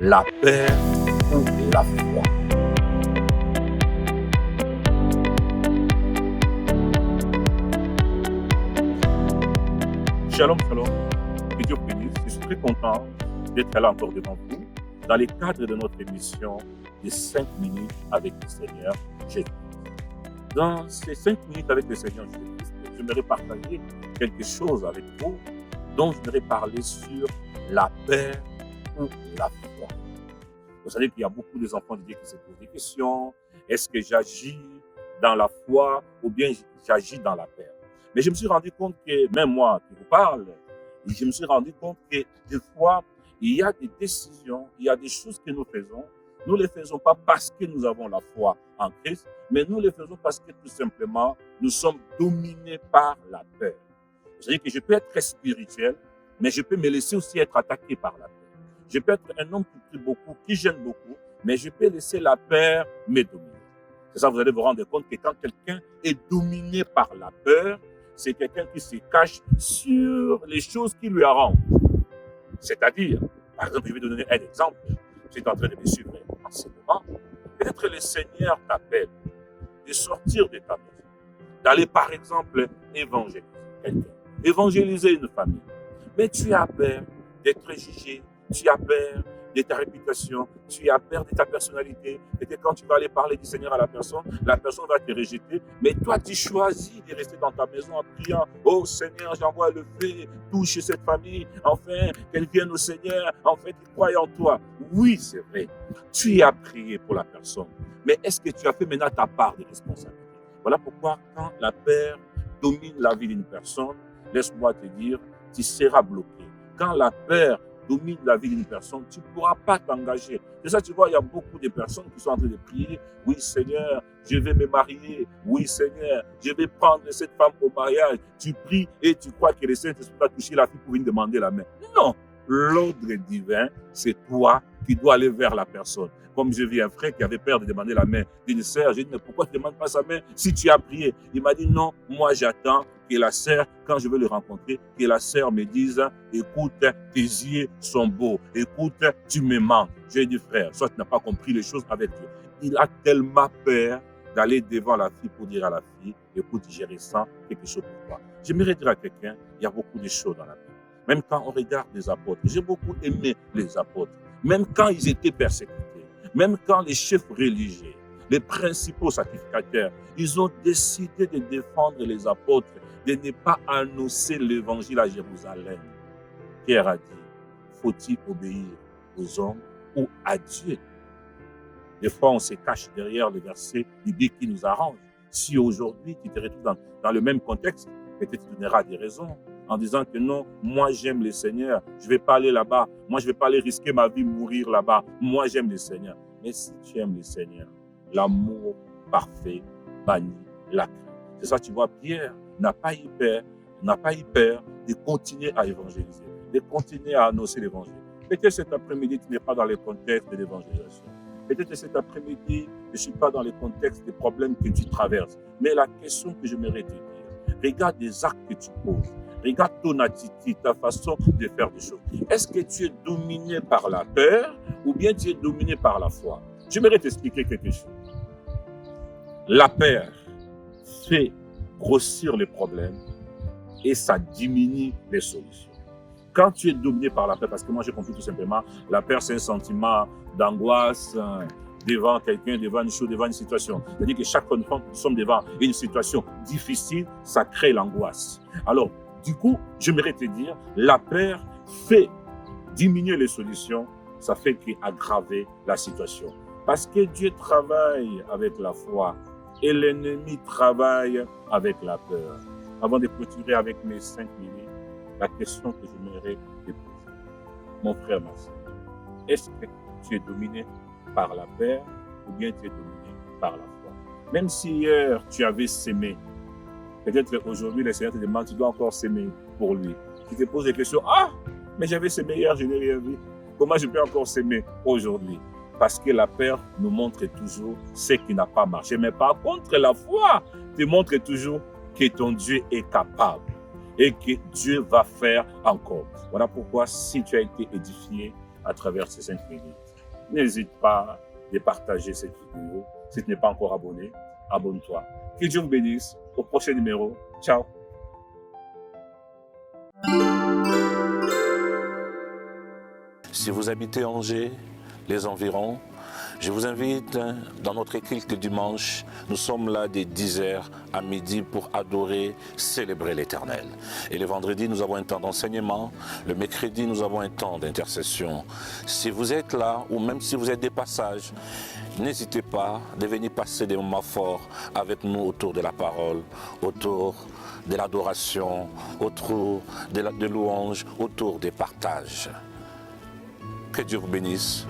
la peur ou la foi? Shalom, shalom, que Dieu bénisse. Je suis très content d'être là encore devant vous dans le cadre de notre émission des 5 minutes avec le Seigneur Jésus. Dans ces 5 minutes avec le Seigneur Jésus, j'aimerais partager quelque chose avec vous dont j'aimerais parler sur la peur ou la foi. Vous savez qu'il y a beaucoup d'enfants de Dieu qui se posent des questions. Est-ce que j'agis dans la foi ou bien j'agis dans la peur? Mais je me suis rendu compte que, même moi qui vous parle, je me suis rendu compte que des fois, il y a des décisions, il y a des choses que nous faisons. Nous ne les faisons pas parce que nous avons la foi en Christ, mais nous les faisons parce que tout simplement, nous sommes dominés par la peur. C'est-à-dire que je peux être très spirituel, mais je peux me laisser aussi être attaqué par la peur. Je peux être un homme qui prie beaucoup, qui gêne beaucoup, mais je peux laisser la peur me dominer. C'est ça, vous allez vous rendre compte que quand quelqu'un est dominé par la peur, c'est quelqu'un qui se cache sur les choses qui lui arrangent. C'est-à-dire, par exemple, je vais donner un exemple. Tu es en train de me suivre en ce moment. Peut-être le Seigneur t'appelle de sortir de ta maison, d'aller par exemple évangéliser quelqu'un, évangéliser une famille. Mais tu as peur d'être jugé, tu as peur de ta réputation, tu as peur de ta personnalité, et que quand tu vas aller parler du Seigneur à la personne va te rejeter, mais toi tu choisis de rester dans ta maison en priant, oh Seigneur, j'envoie le feu, touche cette famille, enfin, qu'elle vienne au Seigneur, en fait, ils croient en toi. Oui, c'est vrai, tu as prié pour la personne, mais est-ce que tu as fait maintenant ta part de responsabilité? Voilà pourquoi quand la peur domine la vie d'une personne, laisse-moi te dire, tu seras bloqué. Quand la peur domine la vie d'une personne, tu ne pourras pas t'engager. C'est ça, tu vois, il y a beaucoup de personnes qui sont en train de prier. Oui, Seigneur, je vais me marier. Oui, Seigneur, je vais prendre cette femme au mariage. Tu pries et tu crois que le Saint-Esprit va toucher la fille pour venir demander la main. Non, l'ordre divin, c'est toi qui dois aller vers la personne. Comme j'ai vu un frère qui avait peur de demander la main d'une sœur, j'ai dit, mais pourquoi tu ne demandes pas sa main si tu as prié? Il m'a dit, non, moi j'attends que la sœur, quand je vais le rencontrer, que la sœur me dise, écoute, tes yeux sont beaux, écoute, tu me manques. J'ai dit, frère, soit tu n'as pas compris les choses avec Dieu. Il a tellement peur d'aller devant la fille pour dire à la fille, écoute, je ressens quelque chose pour toi. J'aimerais dire à quelqu'un, il y a beaucoup de choses dans la vie. Même quand on regarde les apôtres, j'ai beaucoup aimé les apôtres. Même quand ils étaient persécutés, même quand les chefs religieux, les principaux sacrificateurs, ils ont décidé de défendre les apôtres, de ne pas annoncer l'évangile à Jérusalem. Pierre a dit, faut-il obéir aux hommes ou à Dieu? Des fois, on se cache derrière le verset biblique qui nous arrange. Si aujourd'hui, tu te retrouves dans le même contexte, peut-être tu donneras des raisons en disant que non, moi j'aime le Seigneur, je ne vais pas aller là-bas, moi je ne vais pas aller risquer ma vie, mourir là-bas, moi j'aime le Seigneur. Mais si tu aimes le Seigneur, l'amour parfait bannit la crainte. C'est ça, tu vois, Pierre n'a pas eu peur de continuer à évangéliser, de continuer à annoncer l'évangile. Peut-être cet après-midi, tu n'es pas dans le contexte de l'évangélisation. Peut-être cet après-midi, je ne suis pas dans le contexte des problèmes que tu traverses. Mais la question que j'aimerais te dire, regarde les actes que tu poses. Regarde ton attitude, ta façon de faire des choses. Est-ce que tu es dominé par la peur ou bien tu es dominé par la foi? J'aimerais t'expliquer quelque chose. La peur fait grossir les problèmes et ça diminue les solutions. Quand tu es dominé par la peur, parce que moi j'ai compris tout simplement, la peur c'est un sentiment d'angoisse devant quelqu'un, devant une chose, devant une situation. C'est-à-dire que chaque fois que nous sommes devant une situation difficile, ça crée l'angoisse. Alors, du coup, j'aimerais te dire, la peur fait diminuer les solutions, ça fait qu'aggraver la situation. Parce que Dieu travaille avec la foi et l'ennemi travaille avec la peur. Avant de clôturer avec mes 5 minutes, la question que j'aimerais te poser, mon frère, ma soeur, est-ce que tu es dominé par la peur ou bien tu es dominé par la foi? Même si hier tu avais sémé, peut-être aujourd'hui le Seigneur te demande, tu dois encore s'aimer pour lui. Tu te poses des questions, mais j'avais s'aimé hier, je n'ai rien vu. Comment je peux encore s'aimer aujourd'hui? Parce que la peur nous montre toujours ce qui n'a pas marché. Mais par contre, la foi te montre toujours que ton Dieu est capable et que Dieu va faire encore. Voilà pourquoi si tu as été édifié, à travers ces 5 minutes. N'hésite pas de partager cette vidéo. Si tu n'es pas encore abonné, abonne-toi. Que Dieu vous bénisse. Au prochain numéro. Ciao. Si vous habitez Angers, les environs, je vous invite dans notre culte dimanche. Nous sommes là dès 10h à midi pour adorer, célébrer l'Éternel. Et le vendredi, nous avons un temps d'enseignement. Le mercredi, nous avons un temps d'intercession. Si vous êtes là, ou même si vous êtes des passages, n'hésitez pas de venir passer des moments forts avec nous autour de la parole, autour de l'adoration, autour de louanges, autour des partages. Que Dieu vous bénisse.